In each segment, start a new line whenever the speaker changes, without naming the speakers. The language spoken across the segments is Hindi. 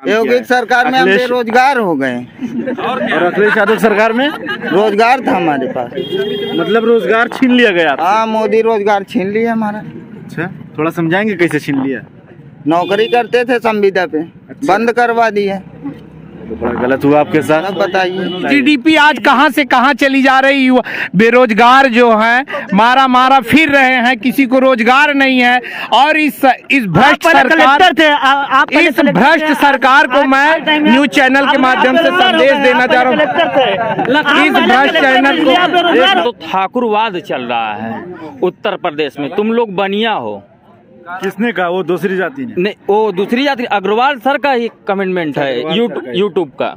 योगी सरकार में हम बेरोजगार हो गए
और अखिलेश यादव सरकार में
रोजगार था हमारे पास।
मतलब रोजगार छीन लिया गया आपसे?
हाँ, मोदी रोजगार छीन लिया हमारा।
अच्छा, थोड़ा समझाएंगे कैसे छीन लिया?
नौकरी करते थे संविदा पे, बंद करवा दिए।
तो बड़ा गलत हुआ आपके साथ।
अब बताइए
जीडीपी आज कहां से कहां चली जा रही है। बेरोजगार जो हैं मारा मारा फिर रहे हैं, किसी को रोजगार नहीं है। और इस भ्रष्ट सरकार इस भ्रष्ट सरकार को मैं न्यूज चैनल के माध्यम से संदेश देना चाह रहा हूँ। इस भ्रष्ट चैनल को
तो ठाकुरवाद चल रहा है उत्तर प्रदेश में। तुम लोग बनिया हो।
किसने कहा? वो दूसरी जाति ने?
नहीं, वो दूसरी जाति अग्रवाल सर का ही कमेंटमेंट है यूट्यूब का।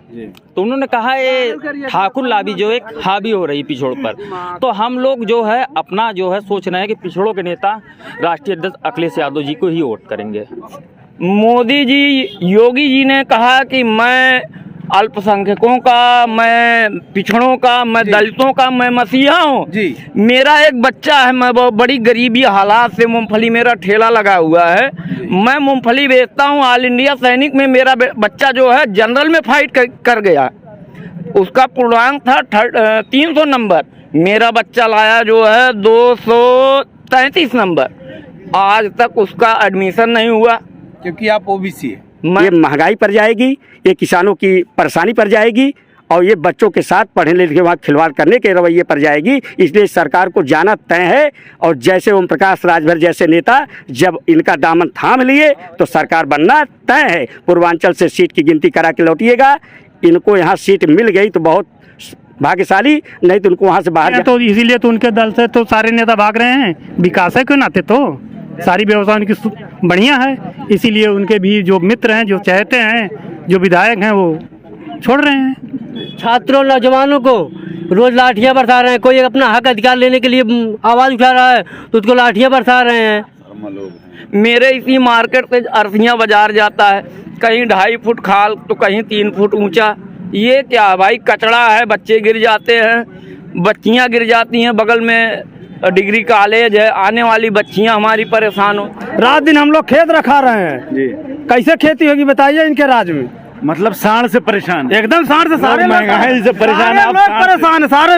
तो उन्होंने कहा ये ठाकुर लाबी जो एक हावी हो रही पिछड़ों पर। तो हम लोग जो है अपना जो है सोच रहे हैं कि पिछड़ों के नेता राष्ट्रीय अध्यक्ष अखिलेश यादव जी को ही वोट करेंगे। मोदी जी, योगी जी ने कहा कि मैं अल्पसंख्यकों का, मैं पिछड़ों का, मैं दलितों का, मैं मसीहा हूँ जी। मेरा एक बच्चा है, मैं बड़ी गरीबी हालात से मूंगफली, मेरा ठेला लगा हुआ है, मैं मूंगफली बेचता हूँ। ऑल इंडिया सैनिक में मेरा बच्चा जो है जनरल में फाइट कर गया। उसका पूर्णांक था 300 नंबर, मेरा बच्चा लाया जो है 233 नंबर। आज तक उसका एडमिशन नहीं हुआ
क्योंकि आप ओबीसी है।
ये महंगाई पर जाएगी, ये किसानों की परेशानी पर जाएगी और ये बच्चों के साथ पढ़ने लिखने के बाद खिलवाड़ करने के रवैये पर जाएगी। इसलिए सरकार को जाना तय है। और जैसे ओम प्रकाश राजभर जैसे नेता जब इनका दामन थाम लिए तो सरकार बनना तय है। पूर्वांचल से सीट की गिनती करा के लौटिएगा। इनको यहाँ सीट मिल गई तो बहुत भाग्यशाली, नहीं तो उनको वहाँ से बाहर
तो इसीलिए तो उनके दल से तो सारे नेता भाग रहे हैं। विकास है क्यों नाते तो सारी व्यवस्था उनकी बढ़िया है, इसीलिए उनके भी जो मित्र हैं, जो चाहते हैं, जो विधायक हैं, वो छोड़ रहे हैं।
छात्रों नौजवानों को रोज लाठियां बरसा रहे हैं। कोई अपना हक अधिकार लेने के लिए आवाज उठा रहा है तो उसको लाठियां बरसा रहे हैं।
मेरे इसी मार्केट से अरसिया बाजार जाता है, कहीं 2.5 फुट खाल तो कहीं 3 फुट ऊंचा। ये क्या भाई, कचड़ा है, बच्चे गिर जाते हैं, बच्चियां गिर जाती हैं। बगल में डिग्री कॉलेज है, आने वाली बच्चियां हमारी परेशान हो।
रात दिन हम लोग खेत रखा रहे हैं जी। कैसे खेती होगी बताइए इनके राज में।
मतलब सांड से परेशान,
एकदम सांड से सारे
महंगाई से परेशान है।
लोग परेशान है सारे,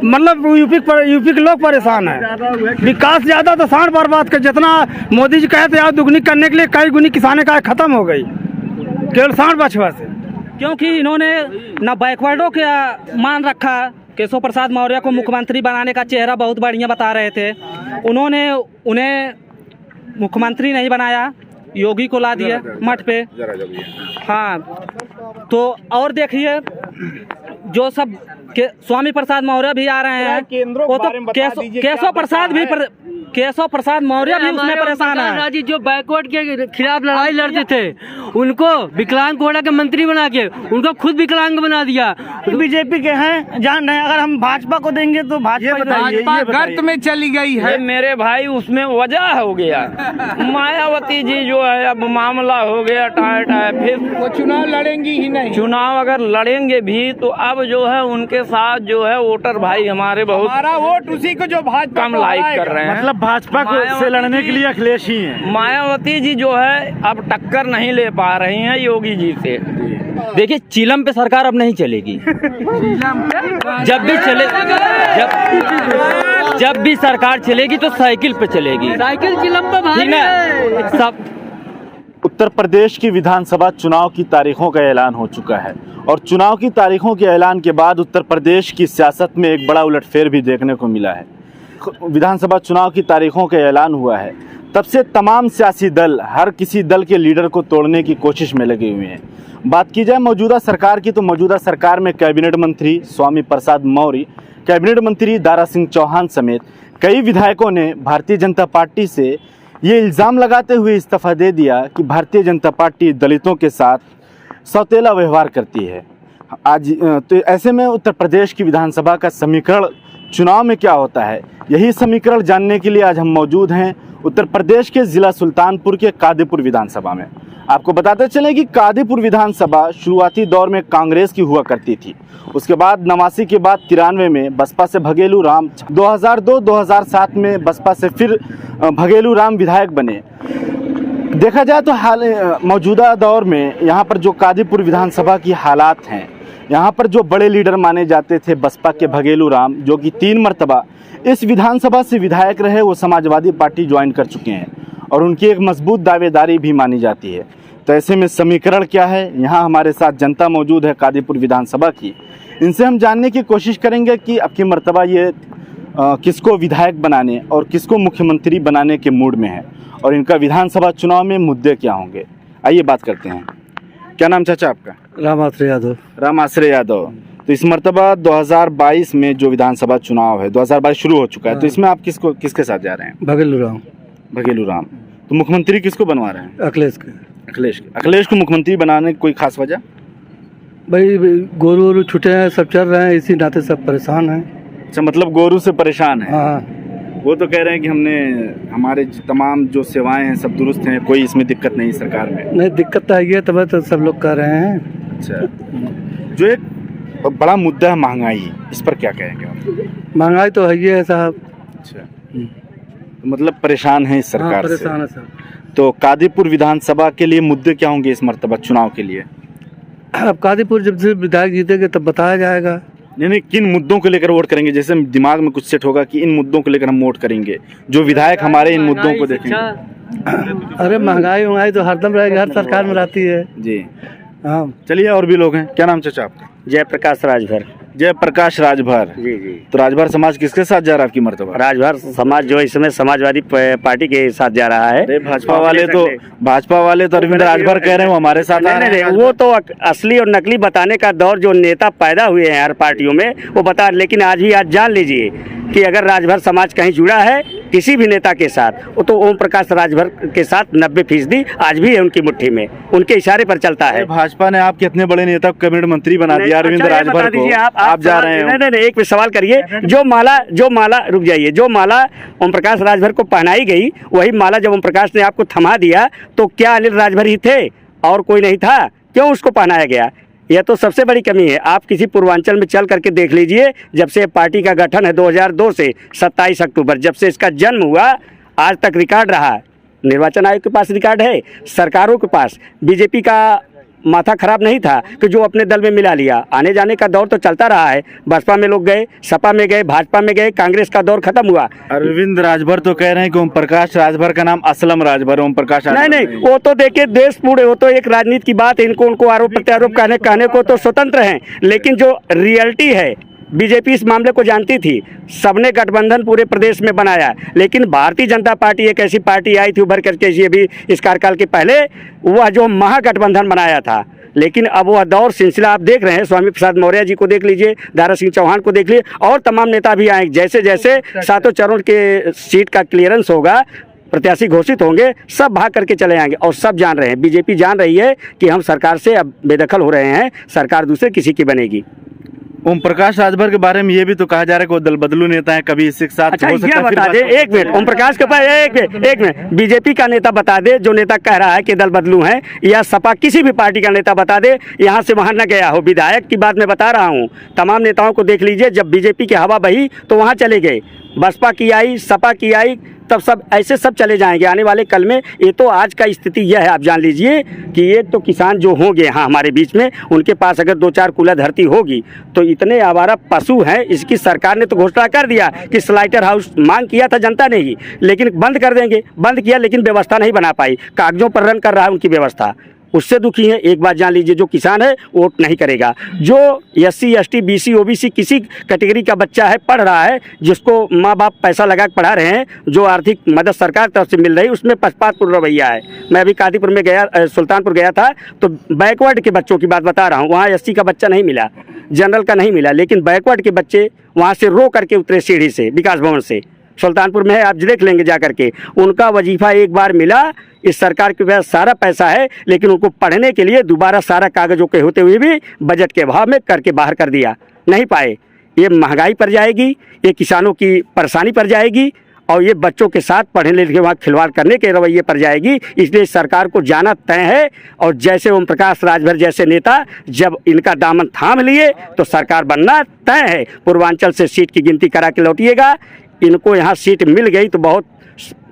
मतलब यूपी के लोग परेशान है। विकास ज्यादा तो सांड बर्बाद कर। जितना मोदी जी कहते हैं दुगनी करने के लिए कई गुनी किसाने का खत्म हो गई केवल सांड बछवा से।
क्योंकि इन्होंने न बैकवर्डों का मान रखा। केशव प्रसाद मौर्य को मुख्यमंत्री बनाने का चेहरा बहुत बढ़िया बता रहे थे, उन्होंने उन्हें मुख्यमंत्री नहीं बनाया, योगी को ला दिया मठ पे। हाँ, तो और देखिए जो सब स्वामी प्रसाद मौर्य भी आ रहे हैं, वो तो केशव प्रसाद मौर्य भी उसमें परेशान है।
जो बैकवर्ड के खिलाफ लड़ाई लड़ते थे उनको विकलांग घोड़ा के मंत्री बना के उनको खुद विकलांग बना दिया।
बीजेपी के हैं जान रहे, अगर हम भाजपा को देंगे तो भाजपा
गर्त में चली गई है।
मेरे भाई उसमें वजह हो गया, मायावती जी जो है अब मामला हो गया टाइट है। फिर
वो चुनाव लड़ेंगी ही नहीं।
चुनाव अगर लड़ेंगे भी तो अब जो है उनके साथ जो है वोटर भाई हमारे बहुत
हमारा वोट उसी को जो भाजपा
कम लाइक कर रहे हैं।
मतलब भाजपा को से लड़ने के लिए अखिलेश ही हैं।
मायावती जी जो है अब टक्कर नहीं ले पा रही हैं योगी जी से।
देखिए चिलम पे सरकार अब नहीं चलेगी। जब भी चले जब भी सरकार चलेगी तो साइकिल पे चलेगी। साइकिल चिलम पे भाई है सब।
उत्तर प्रदेश की विधानसभा चुनाव की तारीखों का ऐलान हो चुका है और चुनाव की तारीखों के ऐलान के बाद उत्तर प्रदेश की सियासत में एक बड़ा उलटफेर भी देखने को मिला है। विधानसभा चुनाव की तारीखों का ऐलान हुआ है, तब से तमाम सियासी दल हर किसी दल के लीडर को तोड़ने की कोशिश में लगे हुए हैं। बात की जाए मौजूदा सरकार की तो मौजूदा सरकार में कैबिनेट मंत्री स्वामी प्रसाद मौर्य, कैबिनेट मंत्री दारा सिंह चौहान समेत कई विधायकों ने भारतीय जनता पार्टी से ये इल्ज़ाम लगाते हुए इस्तीफा दे दिया कि भारतीय जनता पार्टी दलितों के साथ सौतेला व्यवहार करती है। आज तो ऐसे में उत्तर प्रदेश की विधानसभा का समीकरण चुनाव में क्या होता है, यही समीकरण जानने के लिए आज हम मौजूद हैं उत्तर प्रदेश के ज़िला सुल्तानपुर के कादीपुर विधानसभा में। आपको बताते चलें कि कादीपुर विधानसभा शुरुआती दौर में कांग्रेस की हुआ करती थी, उसके बाद 89 के बाद 93 में बसपा से भगेलू राम, 2002-2007 में बसपा से फिर भगेलू राम विधायक बने। देखा जाए तो मौजूदा दौर में यहाँ पर जो कादीपुर विधानसभा की हालात हैं, यहाँ पर जो बड़े लीडर माने जाते थे बसपा के भगेलू राम, जो कि 3 मरतबा इस विधानसभा से विधायक रहे, वो समाजवादी पार्टी ज्वाइन कर चुके हैं और उनकी एक मजबूत दावेदारी भी मानी जाती है। तो ऐसे में समीकरण क्या है? यहाँ हमारे साथ जनता मौजूद है कादीपुर विधानसभा की, इनसे हम जानने की कोशिश करेंगे कि अब की मरतबा ये किसको विधायक बनाने और किसको मुख्यमंत्री बनाने के मूड में है और इनका विधानसभा चुनाव में मुद्दे क्या होंगे। आइए बात करते हैं। क्या नाम चाचा आपका?
राम आश्रय यादव।
राम आश्रय यादव। तो इस मरतबा 2022 में जो विधानसभा चुनाव है, 2022 शुरू हो चुका है, तो इसमें आप किसके साथ जा रहे हैं?
भगेलू राम।
भगेलू राम। तो मुख्यमंत्री किसको बनवा रहे हैं?
अखिलेश के।
अखिलेश को मुख्यमंत्री बनाने की कोई खास वजह?
भाई गोरू वोरू छूटे हैं, सब चल रहे हैं, इसी नाते सब परेशान हैं।
अच्छा, मतलब गोरू से परेशान है।
हाँ,
वो तो कह रहे हैं कि हमारे तमाम जो सेवाएं हैं सब दुरुस्त हैं, कोई इसमें दिक्कत नहीं सरकार में।
नहीं दिक्कत तो है, तब तो सब लोग कह रहे हैं।
अच्छा, जो एक बड़ा मुद्दा है महंगाई, इस पर क्या कहेंगे आप?
महंगाई तो है ही है साहब।
अच्छा, तो मतलब परेशान है इस सरकार से।
परेशान है साहब।
तो कादीपुर विधानसभा के लिए मुद्दे क्या होंगे इस मरतबा चुनाव के लिए?
अब कादीपुर जब से विधायक जीतेंगे तब बताया जाएगा।
यानी किन मुद्दों को लेकर वोट करेंगे? जैसे दिमाग में कुछ सेट होगा कि इन मुद्दों को लेकर हम वोट करेंगे, जो विधायक हमारे इन मुद्दों को देखेंगे।
अरे महंगाई तो हरदम रहेगी, हर सरकार में रहती है
जी।
हाँ,
चलिए, और भी लोग हैं। क्या नाम चाचा आपका?
जयप्रकाश राजभर।
जयप्रकाश राजभर।
जी जी।
तो राजभर समाज किसके साथ जा रहा है आपकी मरतबा?
राजभर समाज जो इस समय समाजवादी पार्टी के साथ जा रहा है।
अरे भाजपा वाले तो अरविंद राजभर कह रहे हैं वो हमारे साथ आ रहे हैं।
वो तो असली और नकली बताने का दौर जो नेता पैदा हुए हैं हर पार्टियों में वो बता। लेकिन आज जान लीजिए कि अगर राजभर समाज कहीं जुड़ा है किसी भी नेता के साथ, वो तो ओम प्रकाश राजभर के साथ 90% आज भी है उनकी मुट्ठी में, उनके इशारे पर चलता है।
भाजपा ने आपके इतने बड़े नेता को कैबिनेट मंत्री बना दिया अरविंद राजभर को, आप जा रहे हैं।
नहीं, एक पे सवाल करिए। जो माला रुक जाइए, जो माला ओम प्रकाश राजभर को पहनाई गई, वही माला जब ओम प्रकाश ने आपको थमा दिया तो क्या अनिल राजभर ही थे और कोई नहीं था? क्यों उसको पहनाया गया? यह तो सबसे बड़ी कमी है। आप किसी पूर्वांचल में चल करके देख लीजिए, जब से पार्टी का गठन है 2002 से 27 अक्टूबर, जब से इसका जन्म हुआ आज तक रिकॉर्ड रहा। निर्वाचन आयोग के पास रिकॉर्ड है, सरकारों के पास। बीजेपी का माथा खराब नहीं था कि जो अपने दल में मिला लिया। आने जाने का दौर तो चलता रहा है। बसपा में लोग गए, सपा में गए, भाजपा में गए, कांग्रेस का दौर खत्म हुआ।
अरविंद राजभर तो कह रहे हैं कि ओम प्रकाश राजभर का नाम असलम राजभर, ओम प्रकाश
नहीं, वो तो देखिए देश पूरे, वो तो एक राजनीति की बात है। उनको आरोप प्रत्यारोप कहने को तो स्वतंत्र हैं, लेकिन जो रियलिटी है बीजेपी इस मामले को जानती थी। सबने गठबंधन पूरे प्रदेश में बनाया, लेकिन भारतीय जनता पार्टी एक ऐसी पार्टी आई थी उभर करके, ये भी इस कार्यकाल के पहले, वह जो महागठबंधन बनाया था। लेकिन अब वह दौर सिलसिला आप देख रहे हैं। स्वामी प्रसाद मौर्य जी को देख लीजिए, दारा सिंह चौहान को देख लीजिए, और तमाम नेता भी आए। जैसे जैसे 7 चरण के सीट का क्लियरेंस होगा, प्रत्याशी घोषित होंगे, सब भाग करके चले आएंगे। और सब जान रहे हैं, बीजेपी जान रही है कि हम सरकार से अब बेदखल हो रहे हैं, सरकार दूसरे किसी की बनेगी।
ओम प्रकाश राजभर के बारे में ये भी तो कहा जा रहा है कि वो दल बदलू नेता है, कभी इसी के साथ
अच्छा,
हो सकता
ये बता दे एक मिनट, ओम प्रकाश के पास एक मिनट, बीजेपी का नेता बता दे जो नेता कह रहा है कि दल बदलू है, या सपा किसी भी पार्टी का नेता बता दे यहाँ से वहाँ न गया हो। विधायक की बात मैं बता रहा हूँ, तमाम नेताओं को देख लीजिए, जब बीजेपी की हवा बही तो वहाँ चले गए। बसपा की आई, सपा की आई, तब सब ऐसे सब चले जाएंगे आने वाले कल में। ये तो आज का स्थिति यह है, आप जान लीजिए कि एक तो किसान जो होंगे हाँ हमारे बीच में, उनके पास अगर 2-4 कूला धरती होगी तो इतने आवारा पशु हैं। इसकी सरकार ने तो घोषणा कर दिया कि स्लाइटर हाउस मांग किया था जनता ने ही, लेकिन बंद कर देंगे, बंद किया लेकिन व्यवस्था नहीं बना पाई, कागजों पर रन कर रहा है उनकी व्यवस्था, उससे दुखी है। एक बात जान लीजिए, जो किसान है वोट नहीं करेगा। जो SC ST BC OBC किसी कैटेगरी का बच्चा है, पढ़ रहा है, जिसको माँ बाप पैसा लगा के पढ़ा रहे हैं, जो आर्थिक मदद सरकार तरफ से मिल रही, उसमें पक्षपातपूर्ण रवैया है। मैं अभी कादीपुर में गया, सुल्तानपुर गया था, तो बैकवर्ड के बच्चों की बात बता रहा हूँ। वहाँ SC का बच्चा नहीं मिला, जनरल का नहीं मिला, लेकिन बैकवर्ड के बच्चे वहाँ से रो करके उतरे सीढ़ी से, विकास भवन से। सुल्तानपुर में है, आप देख लेंगे जा करके, उनका वजीफा एक बार मिला। इस सरकार के पास सारा पैसा है, लेकिन उनको पढ़ने के लिए दोबारा सारा कागजों के होते हुए भी बजट के अभाव में करके बाहर कर दिया, नहीं पाए। ये महंगाई पर जाएगी, ये किसानों की परेशानी पर जाएगी, और ये बच्चों के साथ पढ़ने लिखे वहाँ खिलवाड़ करने के रवैये पर जाएगी। इसलिए सरकार को जाना तय है, और जैसे ओम प्रकाश राजभर जैसे नेता जब इनका दामन थाम लिए तो सरकार बनना तय है। पूर्वांचल से सीट की गिनती करा के लौटिएगा, इनको यहाँ सीट मिल गई तो बहुत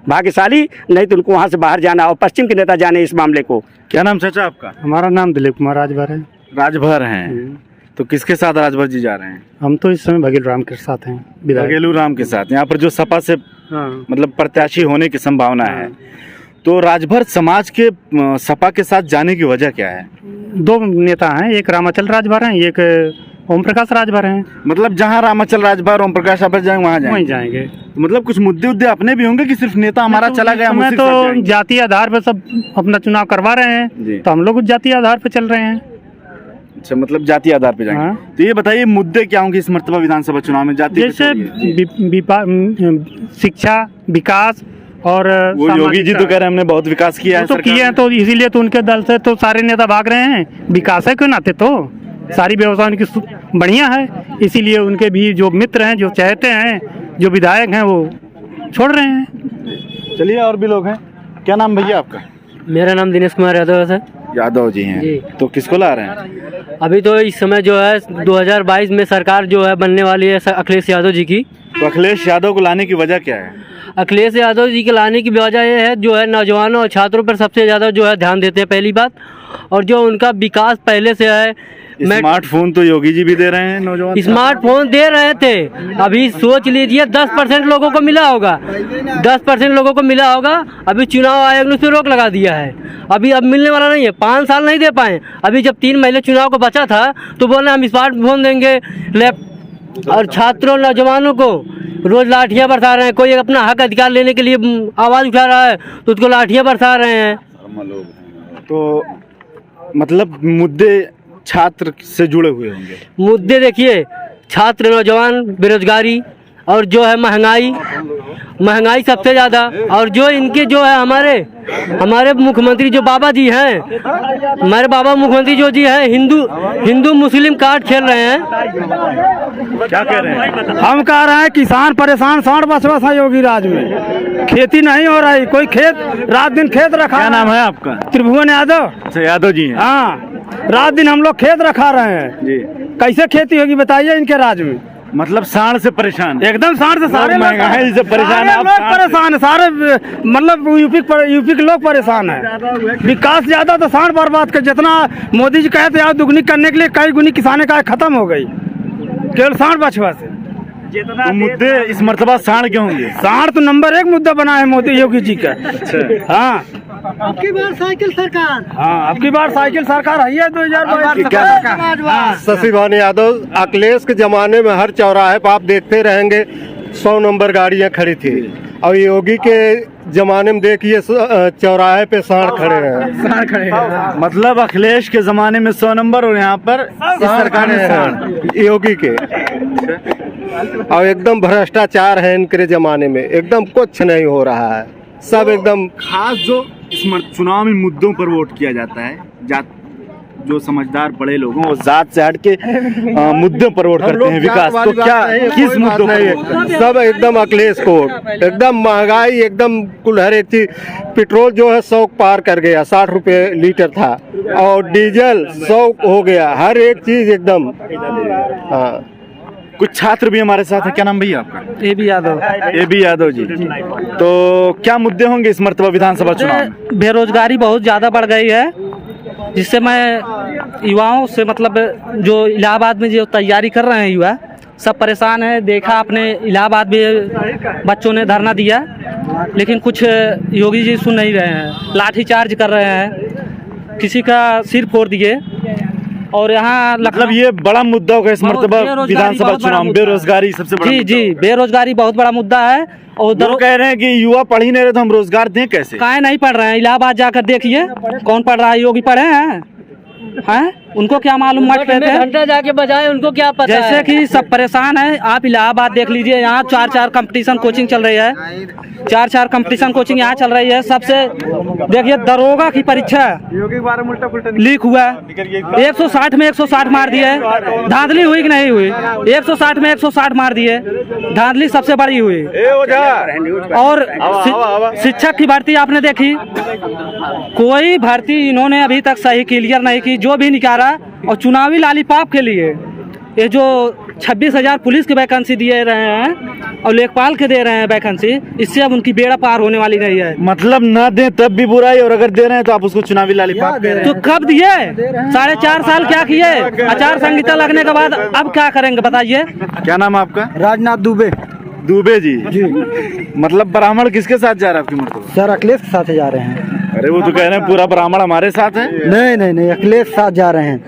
भाग्यशाली, नहीं तो उनको वहाँ से बाहर जाना और पश्चिम के नेता जाने इस मामले को।
क्या नाम चाचा आपका?
हमारा नाम दिलीप कुमार राजभर है।
राजभर हैं, तो किसके साथ राजभर जी जा रहे हैं?
हम तो इस समय भगेल राम के साथ हैं, विधायक।
बघेलू राम के साथ। यहाँ पर जो सपा से मतलब प्रत्याशी होने की संभावना है, तो राजभर समाज के सपा के साथ जाने की वजह क्या है?
दो नेता हैं, एक रामाचल राजभर हैं, एक ओम प्रकाश राजभर हैं।
मतलब जहाँ रामाचल राजभर ओम प्रकाश राजभर जाएंगे वहाँ
वहीं
जाएंगे।
जाएंगे।
तो मतलब कुछ मुद्दे उद्दे अपने भी होंगे कि सिर्फ नेता हमारा चला गया
मैं तो जातीय आधार पर सब अपना चुनाव करवा रहे हैं, तो हम लोग जातीय आधार पर चल रहे हैं।
अच्छा, मतलब जातीय आधार पे जाएंगे।
हाँ।
तो ये बताइए मुद्दे क्या होंगे इस मर्तबा विधानसभा चुनाव में? जाति
जैसे शिक्षा, विकास और
वो योगी जी तो कह रहे हैं हमने बहुत विकास किया है,
तो किए हैं, तो इसीलिए तो उनके दल से तो सारे नेता भाग रहे हैं। विकास है क्यों नाते, तो सारी व्यवस्था उनकी बढ़िया है, इसीलिए उनके भी जो मित्र हैं, जो चाहते हैं, जो विधायक हैं, वो छोड़ रहे हैं।
चलिए और भी लोग हैं। क्या नाम भैया आपका?
मेरा नाम दिनेश कुमार यादव है सर।
यादव जी हैं
जी।
तो किसको ला रहे हैं?
अभी तो इस समय जो है 2022 में सरकार जो है बनने वाली है अखिलेश यादव जी की।
तो अखिलेश यादव को लाने की वजह क्या है?
अखिलेश यादव जी के लाने की वजह ये है जो है नौजवानों और छात्रों पर सबसे ज़्यादा जो है ध्यान देते हैं, पहली बात, और जो उनका विकास पहले से है।
स्मार्टफोन तो योगी जी भी दे रहे हैं नौजवान।
स्मार्टफोन दे रहे थे, अभी सोच लीजिए 10% लोगों को मिला होगा, 10% लोगों को मिला होगा। अभी चुनाव आयोग ने उस पर रोक लगा दिया है, अब मिलने वाला नहीं है। 5 साल नहीं दे पाए। अभी जब 3 महीने चुनाव को बचा था तो बोले हम स्मार्टफोन देंगे, और छात्रों नौजवानों को रोज लाठियां बरसा रहे हैं। कोई अपना हक अधिकार लेने के लिए आवाज उठा रहा है तो उसको लाठियां बरसा रहे हैं।
तो मतलब मुद्दे छात्र से जुड़े हुए होंगे।
मुद्दे देखिए, छात्र, नौजवान, बेरोजगारी और जो है महंगाई सबसे ज़्यादा। और जो इनके जो है हमारे मुख्यमंत्री जो बाबा जी हैं, हमारे बाबा मुख्यमंत्री जो जी हैं, हिंदू मुस्लिम कार्ड खेल रहे हैं।
क्या कह रहे हैं?
हम कह रहे हैं किसान परेशान, सांड बस है योगी राज में। खेती नहीं हो रही, कोई खेत रात दिन खेत रखा।
क्या नाम है आपका?
त्रिभुवन यादव।
अच्छा, यादव जी हैं।
हाँ, रात दिन हम लोग खेत रखा रहे हैं
जी।
कैसे खेती होगी बताइए इनके राज में?
मतलब सांड से परेशान है।
एकदम सांड से सारे
महंगाई से परेशान है।
लोग परेशान है, सारे मतलब यूपी के लोग परेशान है। विकास ज्यादा तो सांड बर्बाद कर, जितना मोदी जी कहते हैं दुगनी करने के लिए कई गुनी किसाने का खत्म हो गई, केवल सांड बछवा से।
तो मुद्दे इस मर्तबा सांड के होंगे।
सांड तो नंबर 1 मुद्दा बना है मोदी योगी जी का।
अच्छा।
हाँ,
आपकी बार साइकिल सरकार।
हाँ, आपकी बार साइकिल सरकार है 2022।
शशि भान यादव, अखिलेश के जमाने में हर चौराहे पर आप देखते रहेंगे 100 नंबर गाड़ियां खड़ी थी, और योगी के जमाने में देखिए चौराहे पे सांड खड़े हैं।
मतलब अखिलेश के जमाने में 100 नंबर और यहाँ पर इस सरकार में सांड
योगी के। और एकदम भ्रष्टाचार है इनके जमाने में, एकदम कुछ नहीं हो रहा है, सब एकदम।
खास जो इस चुनाव में मुद्दों पर वोट किया जाता है, जो समझदार बड़े लोग हैं वो जात से हट के मुद्दों पर वोट करते हैं। विकास तो क्या, किस मुद्दों पर?
सब एकदम अखिलेश को, एकदम महंगाई, एकदम कुल हर एक चीज। पेट्रोल जो है 100 पार कर गया, 60 रुपए लीटर था, और डीजल 100 हो गया, हर एक चीज एकदम। हाँ,
कुछ छात्र भी हमारे साथ है। क्या नाम भैया आपका?
AB यादव।
AB यादव जी। तो क्या मुद्दे होंगे इस मर्तबा विधानसभा चुनाव में?
बेरोजगारी बहुत ज़्यादा बढ़ गई है, जिससे मैं युवाओं से, मतलब जो इलाहाबाद में जो तैयारी कर रहे हैं युवा, सब परेशान है। देखा आपने इलाहाबाद में बच्चों ने धरना दिया, लेकिन कुछ योगी जी सुन नहीं रहे हैं, लाठी चार्ज कर रहे हैं, किसी का सिर फोड़ दिए। और यहाँ
मतलब ये बड़ा मुद्दा होगा इस मर्तबा विधानसभा चुनाव में, बेरोजगारी सबसे बड़ा।
जी, बेरोजगारी बहुत बड़ा मुद्दा है। और
लोग कह रहे हैं कि युवा पढ़ ही नहीं रहे तो हम रोजगार दें कैसे?
काहे नहीं पढ़ रहे हैं? इलाहाबाद जाकर देखिए कौन पढ़ रहा है। योगी पढ़े हैं? उनको क्या मालूम? मत पे
घंटा जाके बजाए, उनको क्या पता?
जैसे कि सब परेशान है। आप इलाहाबाद देख लीजिए, यहाँ 4 कंपटीशन कोचिंग चल रही है, 4 कंपटीशन कोचिंग यहाँ चल रही है। सबसे देखिए, दरोगा की परीक्षा लीक हुआ, 160 में 160 मार दिए। धांधली हुई कि नहीं हुई? 160 में 160 मार दिए, धांधली सबसे बड़ी हुई। और शिक्षक की भर्ती आपने देखी, कोई भर्ती इन्होंने अभी तक सही क्लियर नहीं की, जो भी निकाला, और चुनावी लालीपाप के लिए ये जो 26,000 पुलिस की वैकेंसी दिए रहे हैं और लेखपाल के दे रहे हैं वैकेंसी, इससे अब उनकी बेड़ा पार होने वाली नहीं है।
मतलब ना दें तब भी बुराई, और अगर दे रहे हैं तो आप उसको चुनावी लालीपाप कह रहे
तो कब दिए? 4.5 साल क्या किए? आचार संहिता लगने के बाद अब क्या करेंगे बताइए?
हैं। क्या नाम है आपका?
राजनाथ दुबे।
दुबे जी। मतलब ब्राह्मण किसके साथ जा रहा है आपकी मतलब?
सर अखिलेश के साथ जा रहे हैं।
अरे वो तो कह रहे हैं पूरा ब्राह्मण हमारे साथ है।
नहीं अखिलेश के साथ जा रहे हैं।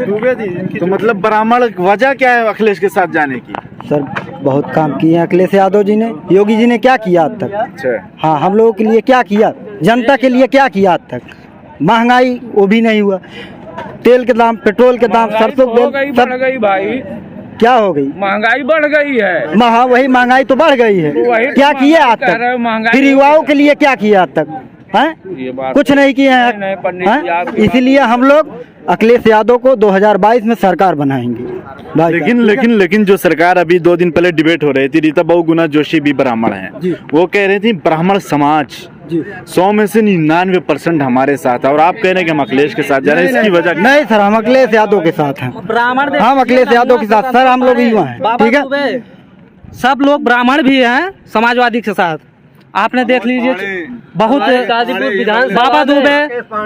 दुबे जी, तो मतलब ब्राह्मण वजह क्या है अखिलेश के साथ जाने की?
सर बहुत काम किए हैं अखिलेश यादव जी ने। योगी जी ने क्या किया आज तक?
अच्छा।
हाँ, हम लोगों के लिए क्या किया, जनता के लिए क्या किया आज तक? महंगाई वो भी नहीं हुआ, तेल के दाम, पेट्रोल के दाम, सरसों
बढ़ गई भाई,
क्या हो गई?
महंगाई बढ़ गई है।
वही महंगाई तो बढ़ गई है। क्या किया आज तक? फिर युवाओं के लिए क्या किया आज तक? हैं? कुछ नहीं किए हैं। इसीलिए हम लोग अखिलेश यादव को 2022 में सरकार बनाएंगे।
लेकिन जो सरकार अभी 2 दिन पहले डिबेट हो रही थी, रीता बहुगुणा जोशी भी ब्राह्मण हैं, वो कह रही थी ब्राह्मण समाज 100 में से 99% हमारे साथ है, और आप कह रहे हैं कि हम अखिलेश के साथ जा रहे हैं, इसकी वजह?
नहीं सर, हम अखिलेश यादव के साथ हैं।
ब्राह्मण
हम अखिलेश यादव के साथ सर, हम लोग युवा हैं, ठीक है।
सब लोग ब्राह्मण भी हैं समाजवादी के साथ। आपने देख लीजिए बहुत
गाजीपुर विधानसभा
बाबा दुबे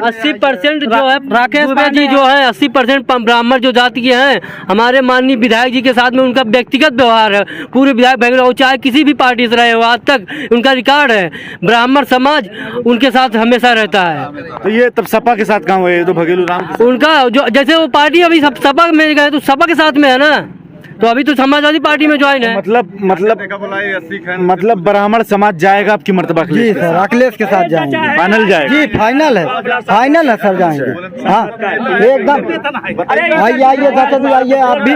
80% जो है,
राकेश
दुबे जी जो है 80% ब्राह्मण जो जाति के हैं, हमारे माननीय विधायक जी के साथ में उनका व्यक्तिगत व्यवहार है। पूरे विधायक बेंगलुरु चाहे किसी भी पार्टी से रहे हो, आज तक उनका रिकॉर्ड है। ब्राह्मण समाज उनके साथ हमेशा रहता है।
तो ये तब सपा के साथ कहाँ हुए? ये तो भगेलू राम
उनका जो जैसे वो पार्टी अभी सपा में गए तो सपा के साथ में है ना, तो अभी तो समाजवादी पार्टी में ज्वाइन है।
मतलब ब्राह्मण समाज जाएगा आपकी मर्तबा?
जी सर, अखिलेश के साथ जाएंगे।
फाइनल जाएगा?
जी फाइनल है सर, जाएंगे। हाँ एकदम। आइए चाचा जी, आइए आप भी।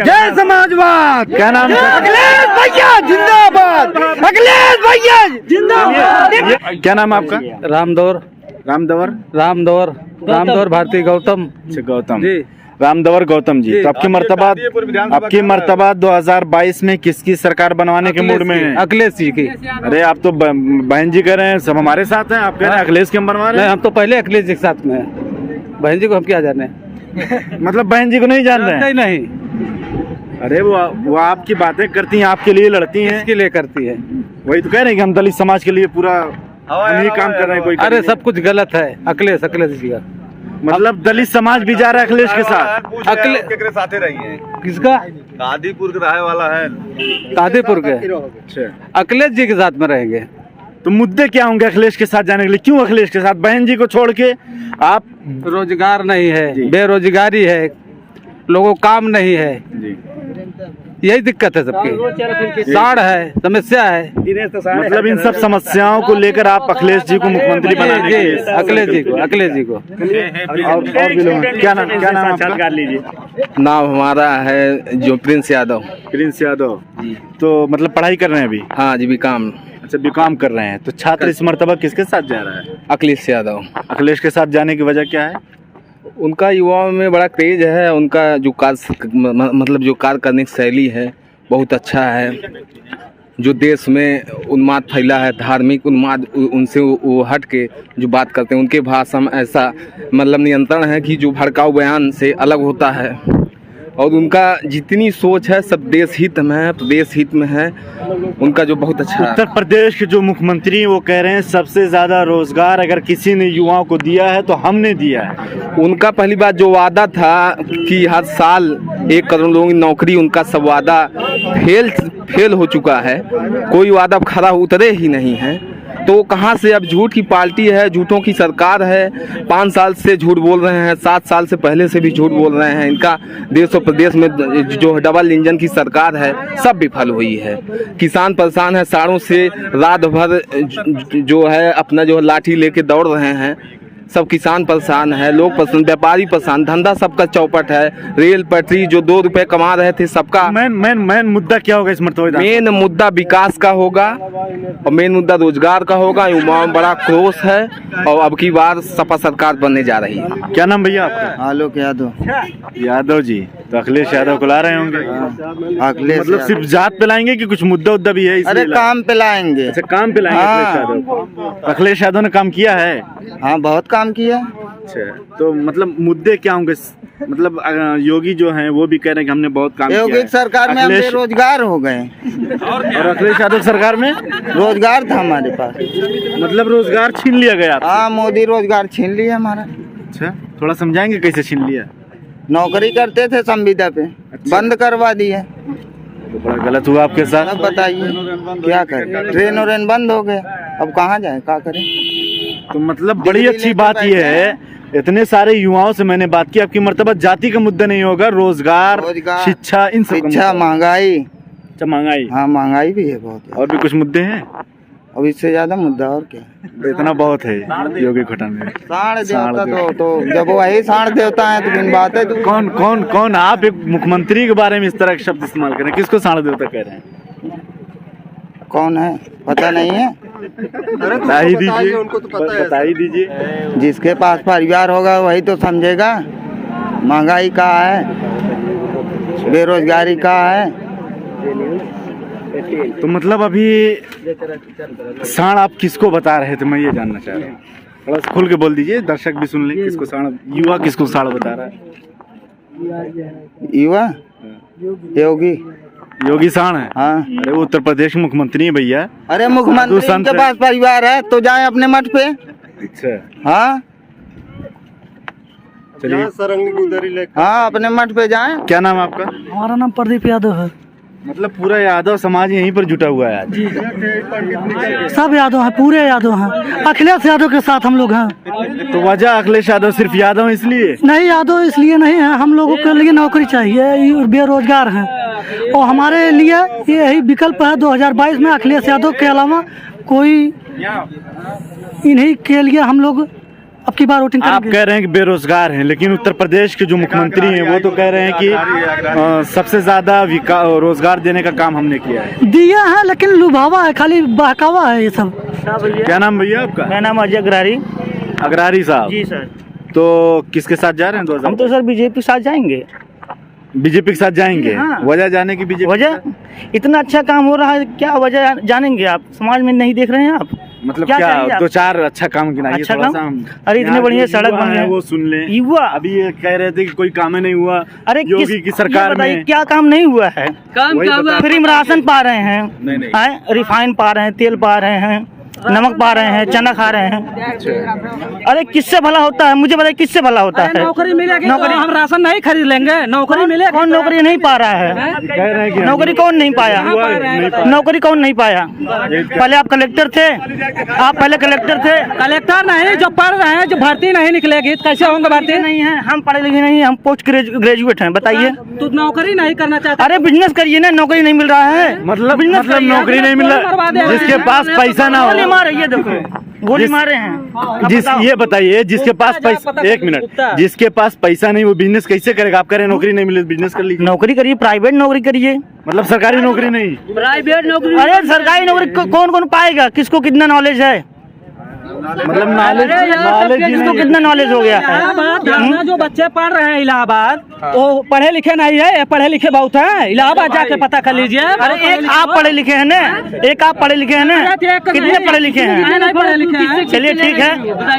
जय समाजवाद।
क्या नाम है?
अखिलेश भैया जिंदाबाद, अखिलेश भैया जिंदाबाद।
क्या नाम है आपका?
रामदौर भारती गौतम।
अच्छा, गौतम जी, रामदवर गौतम जी। तो आपकी मर्तबा 2022 में किसकी सरकार बनवाने के मूड में है?
अखिलेश जी की।
अरे आप तो बहन जी कह रहे हैं सब हमारे साथ हैं, आप कह रहे हैं अखिलेश के हम बनवा रहे हैं।
हम तो पहले अखिलेश जी के साथ में हैं, बहन जी को हम क्या जाने।
मतलब बहन जी को नहीं जान रहे हैं?
नहीं।
अरे वो आपकी बातें करती हैं, आपके लिए लड़ती हैं।
किसके लिए करती है?
वही तो कह रहे हैं कि हम दलित समाज के लिए पूरा हम ही काम कर रहे हैं। कोई
अरे सब कुछ गलत है। अखिलेश जी का
मतलब दलित समाज भी जा रहा है अखिलेश के साथ?
अखिलेश साथ रही है। किसका?
गाजीपुर का रहे वाला है,
गाजीपुर के। अखिलेश जी के साथ में रहेंगे।
तो मुद्दे क्या होंगे अखिलेश के साथ जाने के लिए? क्यों अखिलेश के साथ? बहन जी को छोड़ के आप?
रोजगार नहीं है, बेरोजगारी है, लोगों को काम नहीं है जी, यही दिक्कत है सबकी। साड़ है, समस्या है।
मतलब इन सब समस्याओं को लेकर आप अखिलेश जी को मुख्यमंत्री बनाने के?
अखिलेश जी को।
और भी लोग? क्या नाम आपका?
नाम हमारा है जो प्रिंस यादव।
तो मतलब पढ़ाई कर रहे हैं अभी?
हाँ जी, बीकॉम।
अच्छा, बीकॉम कर रहे हैं। तो छात्र इस मर्तबा किसके साथ जा रहा है?
अखिलेश यादव।
अखिलेश के साथ जाने की वजह क्या है?
उनका युवाओं में बड़ा क्रेज है, उनका जो मतलब जो कार्य करने की शैली है बहुत अच्छा है। जो देश में उन्माद फैला है, धार्मिक उन्माद, उनसे वो हट के जो बात करते हैं, उनके भाषा में ऐसा मतलब नियंत्रण है कि जो भड़काऊ बयान से अलग होता है। और उनका जितनी सोच है सब देश हित में है, प्रदेश हित में है। उनका जो बहुत अच्छा
उत्तर प्रदेश के जो मुख्यमंत्री वो कह रहे हैं सबसे ज्यादा रोजगार अगर किसी ने युवाओं को दिया है तो हमने दिया है।
उनका पहली बात जो वादा था कि हर साल 1 करोड़ लोगों की नौकरी, उनका सब वादा फेल हो चुका है। कोई वादा खरा उतरे ही नहीं है। तो कहाँ से अब झूठ की पार्टी है, झूठों की सरकार है। 5 साल से झूठ बोल रहे हैं, 7 साल से पहले से भी झूठ बोल रहे हैं। इनका देश और प्रदेश में जो डबल इंजन की सरकार है सब विफल हुई है। किसान परेशान है, साड़ों से रात भर जो है अपना जो लाठी लेके दौड़ रहे हैं। सब किसान परेशान है, लोग परेशान, व्यापारी परेशान, धंधा सबका चौपट है। रेल पटरी जो 2 रुपए कमा रहे थे सबका।
मेन मुद्दा क्या होगा इस मरतबा?
मेन मुद्दा विकास का होगा और मेन मुद्दा रोजगार का होगा। युवाओं में बड़ा क्रोश है और अब की बार सपा सरकार बनने जा रही है।
क्या नाम भैया आपका?
आलोक
यादव जी। तो अखिलेश यादव को ला रहे होंगे?
अखिलेश
मतलब सिर्फ जात पे लाएंगे कि कुछ मुद्दा भी है?
अरे काम पे लाएंगे।
अच्छा, काम पे लाएंगे अखिलेश यादव। अखिलेश यादव ने काम किया है?
हाँ, बहुत काम किया।
अच्छा, तो मतलब मुद्दे क्या होंगे? मतलब योगी जो हैं वो भी कह रहे हैं कि हमने बहुत काम किया
योगी
है।
सरकार में हम बेरोजगार हो गए
और अखिलेश यादव सरकार में
रोजगार था हमारे पास।
मतलब रोजगार छीन लिया गया आपसे।
हाँ, मोदी रोजगार छीन लिया हमारा।
अच्छा, थोड़ा समझाएंगे कैसे छीन लिया?
नौकरी करते थे संविदा पे, बंद करवा दिया।
तो बड़ा गलत हुआ आपके साथ।
अब बताइए क्या करें, ट्रेन और बंद हो गया, अब कहाँ जाए, क्या करें।
तो मतलब बड़ी अच्छी बात यह है, इतने सारे युवाओं से मैंने बात की, आपकी मर्तबा जाति का मुद्दा नहीं होगा, रोजगार, शिक्षा, इन सब
शिक्षा, महंगाई।
अच्छा, महंगाई।
हाँ, महंगाई भी है बहुत।
और भी कुछ मुद्दे हैं?
अब इससे ज्यादा मुद्दा और क्या।
तो इतना बहुत है योगी घोटाले में।
साढ़ देवता तो जब वही साढ़ देवता है तो बिन बात है। तो
कौन कौन कौन आप एक मुख्यमंत्री के बारे में इस तरह के शब्द इस्तेमाल करें, किसको साढ़ देवता कह रहे हैं?
कौन है पता नहीं है?
बता ही दीजिए, उनको तो पता है, बता ही दीजिए।
जिसके पास परिवार होगा वही तो समझेगा महंगाई का है, बेरोजगारी का है।
तो मतलब अभी साढ़ आप किसको बता रहे थे, मैं ये जानना चाह रहा हूँ। थोड़ा सा खुल के बोल दीजिए, दर्शक भी सुन लें। किसको साढ़, युवा किसको साढ़ बता रहा है?
युवा योगी।
योगी साढ़ है?
हाँ।
अरे वो उत्तर प्रदेश के मुख्यमंत्री है भैया।
अरे मुख्यमंत्री के पास परिवार है तो जाए अपने मठ पे।
अच्छा,
हाँ
चलिए।
हाँ, अपने मठ पे जाए।
क्या नाम है आपका?
हमारा नाम प्रदीप यादव है।
मतलब पूरा यादव समाज यहीं पर जुटा हुआ है आज।
सब यादव हैं, पूरे यादव हैं, अखिलेश यादव के साथ हम लोग हैं।
तो वजह अखिलेश यादव सिर्फ यादव है इसलिए?
नहीं, यादव इसलिए नहीं है, हम लोगों के लिए नौकरी चाहिए, बेरोजगार हैं और हमारे लिए यही विकल्प है 2022 में। अखिलेश यादव के अलावा कोई, इन्हीं के लिए हम लोग अब की बार वोटिंग
आप कह रहे हैं कि बेरोजगार हैं, लेकिन उत्तर प्रदेश के जो मुख्यमंत्री हैं वो तो कह रहे हैं कि सबसे ज्यादा रोजगार देने का काम हमने किया है।
दिया है, लेकिन लुभावा है, खाली बहकावा है ये सब।
क्या नाम भैया आपका?
मेरा नाम अजय अग्रारी।
अग्रारी साहब
जी सर।
तो किसके साथ जा रहे हैं? 2000
हम तो सर बीजेपी के साथ जाएंगे।
बीजेपी के साथ जाएंगे?
हाँ।
वजह जाने की? बीजेपी
वजह इतना अच्छा काम हो रहा है, क्या वजह जानेंगे आप? समाज में नहीं देख रहे हैं आप?
मतलब
क्या
क्या दो चार अच्छा काम गिनाइए।
अच्छा
थोड़ा
काम?
सा
अरे इतने बढ़िया सड़क बन
है वो सुन लें।
युवा
अभी ये कह रहे थे कि कोई काम ही नहीं हुआ।
अरे
योगी की सरकार में
क्या काम नहीं हुआ है?
काम क्या हुआ?
फ्री में राशन पा रहे हैं,
नहीं।
रिफाइन पा रहे हैं, तेल पा रहे हैं, नमक पा रहे हैं, चना खा रहे हैं। अरे किससे भला होता है? मुझे बताइए किससे भला होता है?
नौकरी मिलेगी नौकरी, हम राशन नहीं खरीद लेंगे। नौकरी मिलेगी,
कौन नौकरी नहीं पा रहा है?
कह रहे हैं कि
नौकरी कौन नहीं पाया? नौकरी कौन नहीं पाया? पहले आप कलेक्टर थे, आप पहले कलेक्टर थे।
कलेक्टर नहीं, जो पढ़ रहे हैं, जो भर्ती नहीं निकलेगी कैसे होंगे भर्ती?
नहीं है, हम पढ़े लिखे नहीं, हम पोस्ट ग्रेजुएट हैं। बताइए।
तो नौकरी नहीं करना चाहते?
अरे बिजनेस करिए ना, नौकरी नहीं मिल रहा है।
मतलब नौकरी नहीं मिल रहा, जिसके पास पैसा ना हो।
गोली मारे, ये देखो गोली मारे हैं।
ये बताइए, जिसके पास पैसा, एक मिनट, जिसके पास पैसा नहीं वो बिजनेस कैसे करेगा? आप कह रहे हैं नौकरी नहीं मिले, बिजनेस कर लीजिए।
नौकरी करिए, प्राइवेट नौकरी करिए।
मतलब सरकारी नौकरी नहीं?
प्राइवेट नौकरी।
अरे सरकारी नौकरी कौन कौन पाएगा? किसको कितना नॉलेज है?
मतलब नॉलेज
किसको कितना नॉलेज हो गया है?
इलाहाबाद जो बच्चे पढ़ रहे हैं इलाहाबाद, वो पढ़े लिखे नहीं है, पढ़े लिखे बहुत है। इलाहाबाद जाके पता कर लीजिए।
अरे एक आप पढ़े लिखे हैं ना, एक आप पढ़े लिखे हैं ना, कितने पढ़े लिखे हैं?
नहीं पढ़े लिखे हैं।
चलिए ठीक है,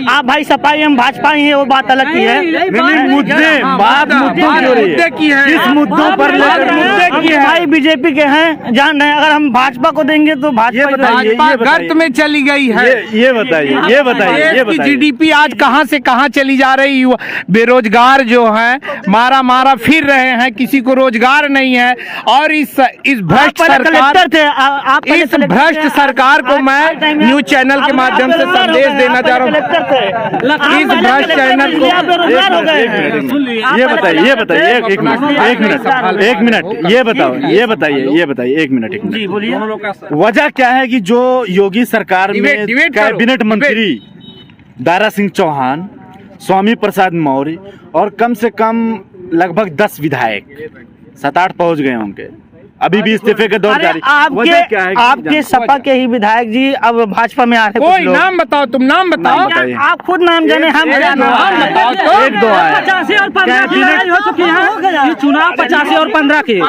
आप भाई सपाई हम भाजपा ही है, वो बात अलग की है।
मुद्दे बात मुद्दे की है, किस मुद्दों पर
मुद्दे की है? भाई बीजेपी के हैं, जान रहे हैं। अगर हम भाजपा को देंगे तो भाजपा
गर्त में चली गई है।
ये बताइए।
जीडीपी आज कहां से कहां चली जा रही है। बेरोजगार जो है मारा मारा फिर रहे हैं, किसी को रोजगार नहीं है। और इस भ्रष्ट सरकार
थे,
इस भ्रष्ट सरकार को मैं न्यूज चैनल के माध्यम से संदेश देना चाह रहा हूँ। इस भ्रष्ट चैनल को
ये बताइए एक मिनट ये बताइए एक मिनट।
जी बोलिए।
वजह क्या है कि जो योगी सरकार में कैबिनेट मंत्री दारा सिंह चौहान, स्वामी प्रसाद मौर्य और कम से कम लगभग 10 विधायक, 7-8 पहुंच गए होंगे, अभी भी इस्तीफे के दौर जारी। वजह क्या है?
आपके सपा के ही विधायक जी अब भाजपा में आ रहे हैं।
कोई नाम बताओ, तुम नाम बताओ।
आप खुद नाम जाने, हम
नाम बताओ तो।
1-2 आए।
85 और 15 की लड़ाई हो चुकी है। ये चुनाव 85 और 15 की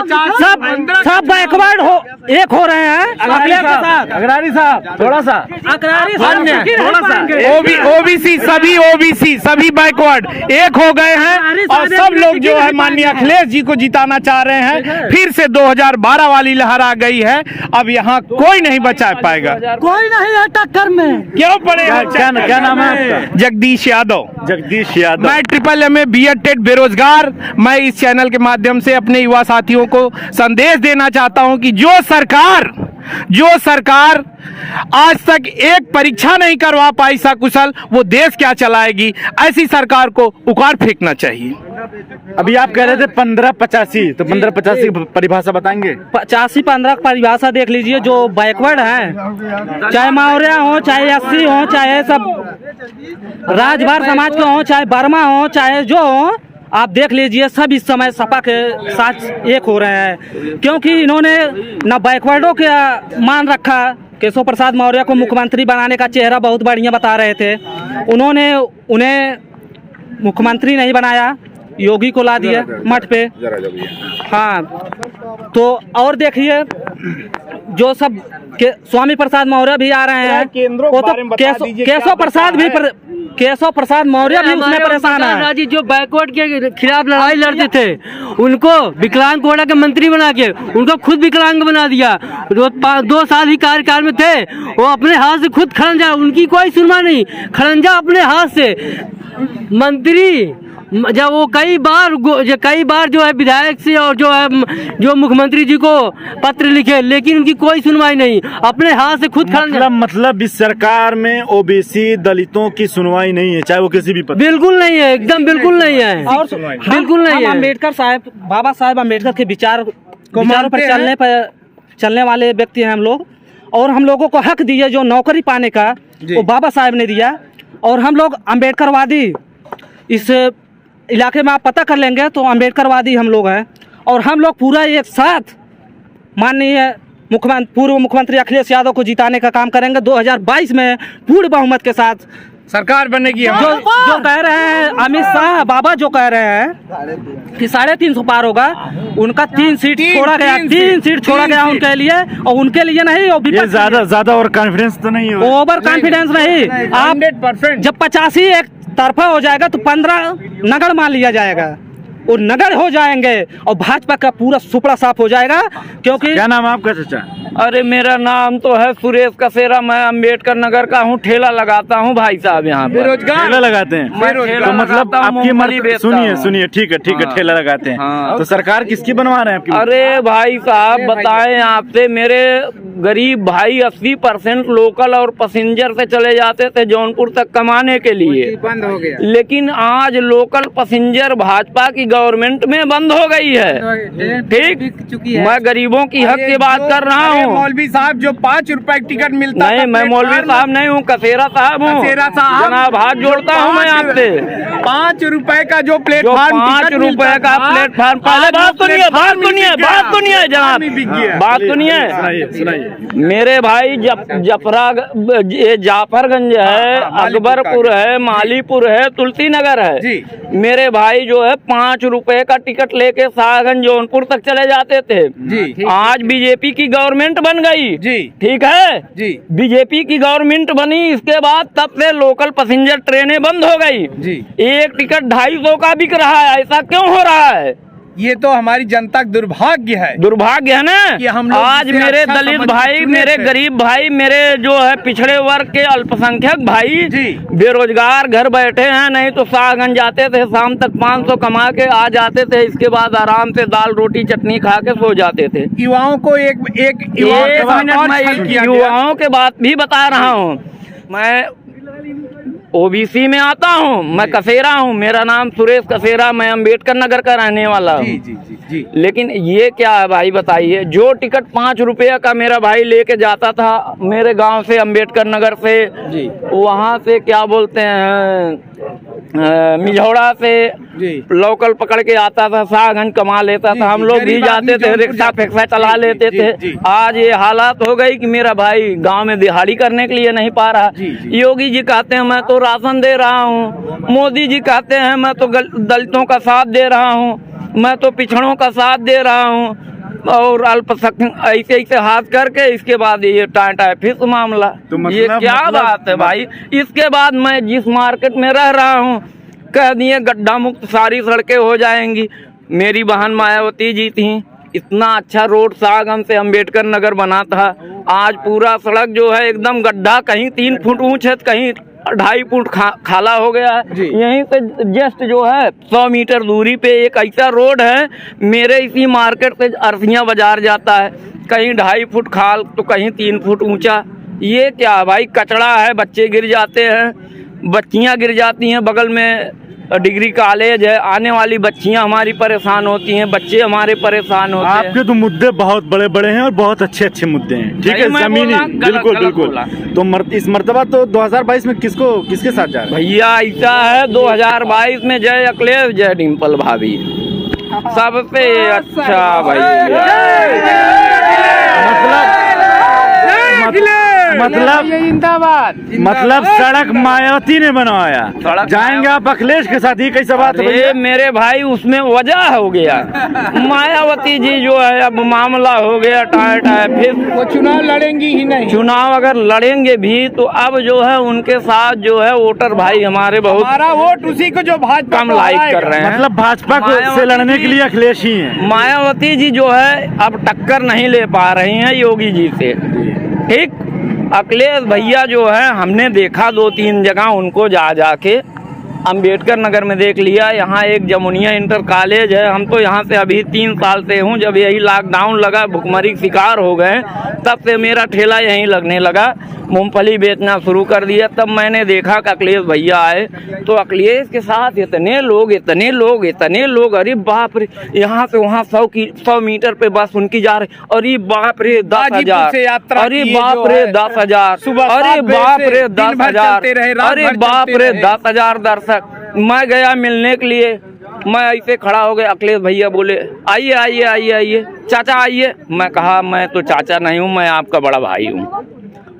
सब बैकवर्ड हो एक हो रहे हैं।
अग्रारी साहब थोड़ा सा
ओबीसी सभी बैकवर्ड एक हो गए हैं और सब लोग जो है माननीय अखिलेश जी को जिताना चाह रहे हैं। फिर से 2012 वाली लहर आ गई है। अब यहाँ कोई नहीं बचा पाएगा,
कोई नहीं है टक्कर में।
क्यों पड़ेगा?
क्या नाम है आपका?
जगदीश यादव।
जगदीश यादव।
मैं MAA B.Ed टेट बेरोजगार। मैं इस चैनल के माध्यम से अपने युवा साथियों को संदेश देना चाहता हूं कि जो सरकार आज तक एक परीक्षा नहीं करवा पाई सकुशल, वो देश क्या चलाएगी? ऐसी सरकार को उखाड़ फेंकना चाहिए।
अभी आप कह रहे थे 15-85, तो 15-85 की परिभाषा बताएंगे?
85-15 की परिभाषा देख लीजिए। जो बैकवर्ड है, चाहे मौर्य हो, चाहे एससी हो, चाहे सब राजभर समाज के हो, चाहे वर्मा हो, चाहे जो हो, आप देख लीजिए सब इस समय सपा के साथ एक हो रहे हैं। क्योंकि इन्होंने न बैकवर्डों के मान रखा। केशव प्रसाद मौर्य को मुख्यमंत्री बनाने का चेहरा बहुत बढ़िया बता रहे थे, उन्होंने उन्हें मुख्यमंत्री नहीं बनाया, योगी को ला दिया मठ पे। हाँ, तो और देखिए जो सब स्वामी प्रसाद मौर्य भी आ रहे हैं, वो तो केशव प्रसाद मौर्य भी उसमें परेशान है।
जी जो बैकवर्ड के खिलाफ लड़ाई लड़ते थे, उनको विकलांग कोटा के मंत्री बना के उनको खुद विकलांग बना दिया। 2 साल ही कार्यकाल में थे, वो अपने हाथ से खुद खड़ंजा, उनकी कोई सुनवा नहीं, खड़ंजा अपने हाथ से मंत्री। जब वो कई बार जो है विधायक से और जो मुख्यमंत्री जी को पत्र लिखे, लेकिन उनकी कोई सुनवाई नहीं, अपने हाथ से खुद
मतलब इस सरकार में ओबीसी दलितों की सुनवाई नहीं है, चाहे वो किसी भी पद।
बिल्कुल नहीं है, एकदम बिल्कुल नहीं है, और बिल्कुल नहीं है। अम्बेडकर साहब, बाबा साहेब अम्बेडकर के विचारों पर चलने वाले व्यक्ति हैं हम लोग, और हम लोगों को हक दिए जो नौकरी पाने का, वो बाबा साहेब ने दिया। और हम लोग अम्बेडकरवादी, इस इलाके में आप पता कर लेंगे तो अम्बेडकरवादी हम लोग हैं। और हम लोग पूरा एक साथ माननीय पूर्व मुख्यमंत्री अखिलेश यादव को जिताने का काम करेंगे। 2022 में पूर्ण बहुमत के साथ सरकार बनेगी। जो कह रहे हैं अमित शाह बाबा, जो कह रहे हैं कि 350 पार होगा, उनका 3 सीट छोड़ा गया, 3 सीट छोड़ा गया उनके लिए, और उनके लिए नहीं,
ये ज्यादा और कॉन्फिडेंस तो नहीं हो,
ओवर कॉन्फिडेंस नहीं। आप 100% जब 85 एक तरफा हो जाएगा तो 15 नगड़ मान लिया जाएगा, और नगर हो जाएंगे और भाजपा का पूरा सुपड़ा साफ हो जाएगा। क्योंकि
क्या नाम है आपका चाचा?
अरे मेरा नाम तो है सुरेश कसेरा, मैं अम्बेडकर नगर का हूँ, ठेला लगाता हूँ भाई साहब यहाँ पे।
बेरोजगार
ठेला लगाते हैं? तो मतलब आपकी मर्जी, सुनिए ठीक है, ठेला लगाते हैं।
हाँ।
तो सरकार किसकी बनवा रहे हैं आपकी?
अरे भाई साहब बताएं आपसे, मेरे गरीब भाई 80% लोकल और पैसेंजर से चले जाते थे जौनपुर तक कमाने के लिए,
बंद हो गया।
लेकिन आज लोकल पैसेंजर भाजपा की गवर्नमेंट में बंद हो गई है। ठीक, मैं गरीबों की हक की बात कर रहा हूँ।
मौलवी साहब जो 5 रुपए टिकट मिलता
नहीं, मैं मौलवी साहब नहीं हूँ, कसेरा साहब हूँ। जनाब हाथ जोड़ता हूँ मैं आपसे।
5 रुपए का जो प्लेटफॉर्म,
5 रुपए का प्लेटफॉर्म, पहले बात सुनिए जनाब, बात सुनिए। मेरे भाई जाफरगंज है, अकबरपुर है, मालीपुर है, तुलसी नगर है। मेरे भाई जो है 5 रुपए का टिकट लेके शाहगंज जौनपुर तक चले जाते थे। आज बीजेपी की गवर्नमेंट बन गई जी, ठीक है जी, बीजेपी की गवर्नमेंट बनी, इसके बाद तब से लोकल पैसेंजर ट्रेनें बंद हो गई जी। एक टिकट 250 का बिक रहा है, ऐसा क्यों हो रहा है?
ये तो हमारी जनता का दुर्भाग्य है
ना कि हम आज मेरे दलित भाई, मेरे गरीब भाई, मेरे जो है पिछड़े वर्ग के अल्पसंख्यक भाई बेरोजगार घर बैठे हैं। नहीं तो शाहगंज जाते थे, शाम तक 500 कमा के आ जाते थे, इसके बाद आराम से दाल रोटी चटनी खा के सो जाते थे।
युवाओं को एक मिनट
में युवाओं के बात भी बता रहा हूँ मैं।
ओबीसी में आता हूँ, मैं कसेरा हूँ, मेरा नाम सुरेश कसेरा, मैं अम्बेडकर नगर का रहने वाला हूँ।
जी।
लेकिन ये क्या है भाई बताइए, जो टिकट 5 रुपये का मेरा भाई लेके जाता था मेरे गांव से, अम्बेडकर नगर से, वहाँ से क्या बोलते हैं मिझौड़ा से लोकल पकड़ के आता था, सागन कमा लेता था, हम लोग भी जाते थे, रिक्शा फिक्सा चला लेते थे। आज ये हालात हो गई कि मेरा भाई गांव में दिहाड़ी करने के लिए नहीं पा रहा। योगी जी कहते हैं मैं तो राशन दे रहा हूँ, मोदी जी कहते हैं मैं तो दलितों का साथ दे रहा हूँ, मैं तो पिछड़ों का साथ दे रहा हूँ, और अल्पसंख्यक ऐसे हाथ करके इसके बाद ये टाटा फिर मामला। तो ये क्या बात है भाई। इसके बाद मैं जिस मार्केट में रह रहा हूँ कह दिए गड्ढा मुक्त सारी सड़कें हो जाएंगी। मेरी बहन मायावती जी थी, इतना अच्छा रोड सागम से अम्बेडकर नगर बना था, आज पूरा सड़क जो है एकदम गड्ढा, कहीं 3 फुट ऊंच है, कहीं 2.5 फुट खाला हो गया है। यहीं से जस्ट जो है 100 मीटर दूरी पे एक ऐसा रोड है, मेरे इसी मार्केट से अरसिया बाजार जाता है, कहीं 2.5 फुट खाल तो कहीं 3 फुट ऊंचा। ये क्या भाई, कचड़ा है, बच्चे गिर जाते हैं, बच्चियां गिर जाती हैं, बगल में डिग्री कॉलेज है, आने वाली बच्चियां हमारी परेशान होती हैं, बच्चे हमारे परेशान होते हैं।
आपके तो मुद्दे बहुत बड़े बड़े हैं और बहुत अच्छे अच्छे मुद्दे हैं, ठीक है, जमीनी, बिल्कुल बिल्कुल। तो इस मर्तबा तो 2022 में किसके साथ जा रहे हैं
भैया? ऐसा है 2022 में जय अखिलेश जय डिम्पल भाभी, सबसे अच्छा भैया।
मतलब सड़क मायावती ने बनवाया, जाएंगे आप अखिलेश के साथ, ही कैसा बात है
मेरे भाई? उसमें वजह हो गया मायावती जी जो है, अब मामला हो गया टाटा, फिर
वो चुनाव लड़ेंगी ही नहीं।
चुनाव अगर लड़ेंगे भी तो अब जो है उनके साथ जो है वोटर भाई हमारे बहुत,
हमारा वोट उसी को जो भाजपा
कम लाइक कर रहे हैं।
मतलब भाजपा को से लड़ने के लिए अखिलेश ही है।
मायावती जी जो है अब टक्कर नहीं ले पा रही हैं योगी जी से, ठीक। अखिलेश भैया जो है हमने देखा 2-3 जगह उनको जाके, अम्बेडकर नगर में देख लिया, यहाँ एक जमुनिया इंटर कॉलेज है, हम तो यहाँ से अभी 3 साल से हूँ, जब यही लॉकडाउन लगा भुखमरी शिकार हो गए तब से मेरा ठेला यहीं लगने लगा, मूंगफली बेचना शुरू कर दिया। तब मैंने देखा कि अखिलेश भैया आए, तो अखिलेश के साथ इतने लोग, अरे बाप रे, यहाँ से वहाँ 100 मीटर पे बस उनकी जा रही, अरे बाप रे 10,000, अरे बाप रे 10,000, अरे बाप रे 10,000, अरे बाप रे 10,000 दर्शक। मैं गया मिलने के लिए, मैं ऐसे खड़ा हो गया, अखिलेश भैया बोले आइए चाचा आइए। मैं कहा मैं तो चाचा नहीं हूँ, मैं आपका बड़ा भाई हूँ।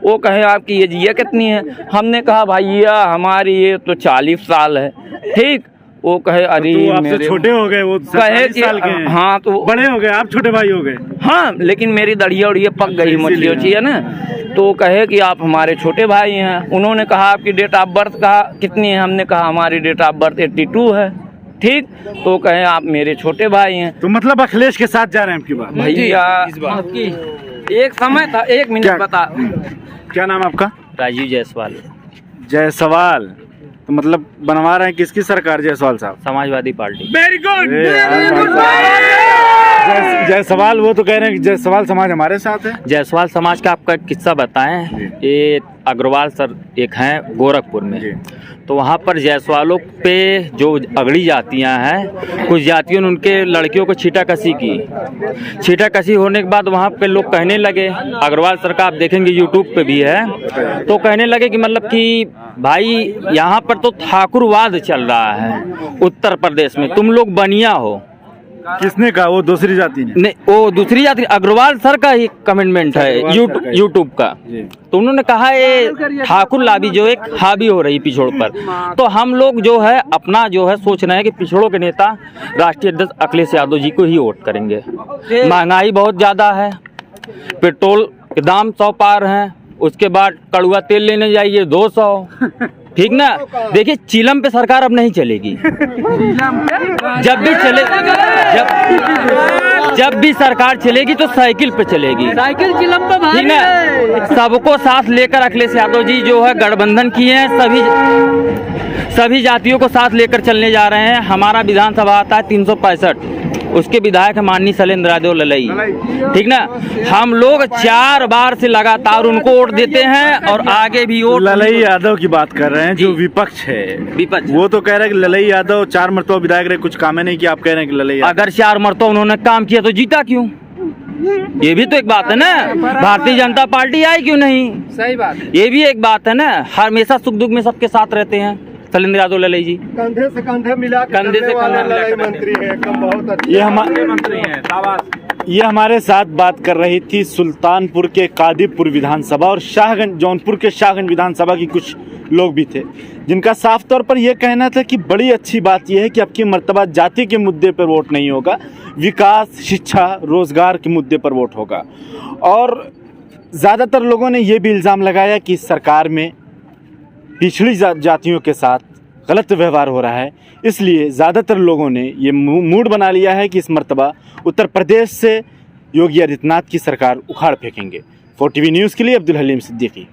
वो कहे आपकी एज ये कितनी है? हमने कहा भैया हमारी ये तो 40 साल है, ठीक। वो कहे अरे
तो आपसे छोटे हो गए, वो
कहे कि
साल के हैं।
हाँ तो
बड़े हो गए, आप छोटे भाई हो गए।
हाँ, लेकिन मेरी दड़िया उड़िया पक गई, मछली उछली है ना, तो कहे कि आप हमारे छोटे भाई हैं। उन्होंने कहा आपकी डेट ऑफ बर्थ कितनी है? हमने कहा हमारी डेट ऑफ बर्थ 82 है, ठीक। तो कहे आप मेरे छोटे भाई हैं।
तो मतलब अखिलेश के साथ जा रहे हैं आपकी बात?
भैया एक समय था, 1 मिनट बता,
क्या नाम आपका?
राजीव जायसवाल।
जायसवाल, तो मतलब बनवा रहे हैं किसकी सरकार जायसवाल साहब?
Samajwadi party.
Very good.
Jaiswal, वो तो कह रहे हैं कि जायसवाल समाज हमारे साथ है।
जायसवाल समाज का आपका किस्सा बताएं। ये अग्रवाल सर एक हैं गोरखपुर में, तो वहाँ पर जायसवालों पे जो अगड़ी जातियाँ हैं, कुछ जातियों ने उनके लड़कियों को छीटाकसी की। छीटाकसी होने के बाद वहाँ पे लोग कहने लगे, अग्रवाल सर का आप देखेंगे यूट्यूब पे भी है, तो कहने लगे कि मतलब कि भाई यहाँ पर तो ठाकुरवाद चल रहा है उत्तर प्रदेश में, तुम लोग बनिया हो।
किसने कहा? वो दूसरी जाति ने?
नहीं, वो दूसरी जाति, अग्रवाल सर का ही कमेंटमेंट है यूट्यूब का। तो उन्होंने कहा ये ठाकुर लाबी जो एक हावी हो रही पिछड़ों पर, तो हम लोग जो है अपना जो है सोच रहे हैं कि पिछड़ों के नेता राष्ट्रीय अध्यक्ष अखिलेश यादव जी को ही वोट करेंगे। महंगाई बहुत ज़्यादा है, पेट्रोल के दाम 100 पार हैं, उसके बाद कड़ुआ तेल लेने जाइए 200, ठीक ना। देखिए चिलम पे सरकार अब नहीं चलेगी, जब भी चले जब भी सरकार चलेगी तो साइकिल पे चलेगी,
साइकिल चिलम पे भारी
ठीक ना। सबको साथ लेकर अखिलेश यादव जी जो है गठबंधन किए हैं, सभी जातियों को साथ लेकर चलने जा रहे हैं। हमारा विधानसभा आता है 365, उसके विधायक है माननीय शैलेंद्र यादव ललई, ठीक ना। हम लोग 4 बार से लगातार उनको वोट देते हैं और आगे भी वोट।
ललई यादव की बात कर रहे हैं, जो विपक्ष है,
विपक्ष
वो तो कह रहे हैं कि ललई यादव 4 मरतबा विधायक रहे, कुछ काम नहीं किया। आप कह रहे हैं कि ललई
अगर 4 मरतबा उन्होंने काम किया तो जीता क्यों? ये भी तो एक बात है ना। भारतीय जनता पार्टी आई क्यों नहीं?
सही बात है।
ये भी एक बात है ना। हमेशा सुख दुख में सबके साथ रहते हैं शैलेंद्र यादव ललई जी,
कंधे से कंधे मिला के
कंधे से
चलने वाला
कंधे मिला के
लड़ाई मंत्री है, एकदम बहुत अच्छा
ये हमारे साथ बात कर रही थी सुल्तानपुर के कादीपुर विधानसभा और शाहगंज, जौनपुर के शाहगंज विधानसभा की कुछ लोग भी थे, जिनका साफ तौर पर यह कहना था कि बड़ी अच्छी बात यह है कि अब की मर्तबा जाति के मुद्दे पर वोट नहीं होगा, विकास, शिक्षा, रोजगार के मुद्दे पर वोट होगा। और ज़्यादातर लोगों ने यह भी इल्ज़ाम लगाया कि सरकार में पिछड़ी जातियों के साथ गलत व्यवहार हो रहा है, इसलिए ज़्यादातर लोगों ने ये मूड बना लिया है कि इस मर्तबा उत्तर प्रदेश से योगी आदित्यनाथ की सरकार उखाड़ फेंकेंगे। 4TV न्यूज़ के लिए अब्दुल हलीम सिद्दीकी।